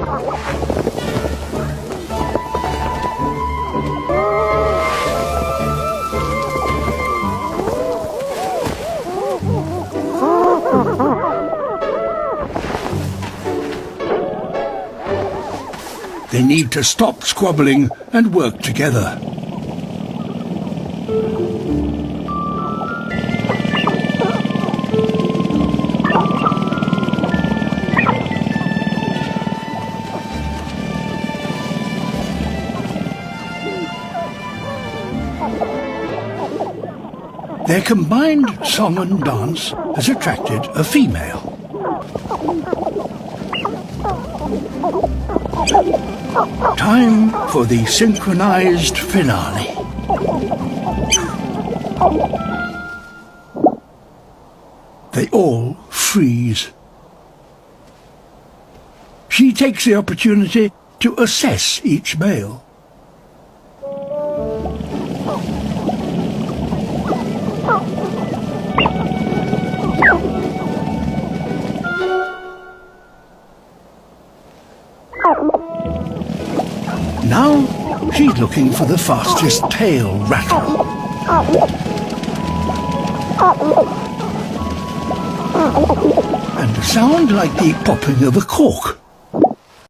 They need to stop squabbling and work together. Their combined song and dance has attracted a female. Time for the synchronized finale. They all freeze. She takes the opportunity to assess each male. Now she's looking for the fastest tail rattle. And a sound like the popping of a cork.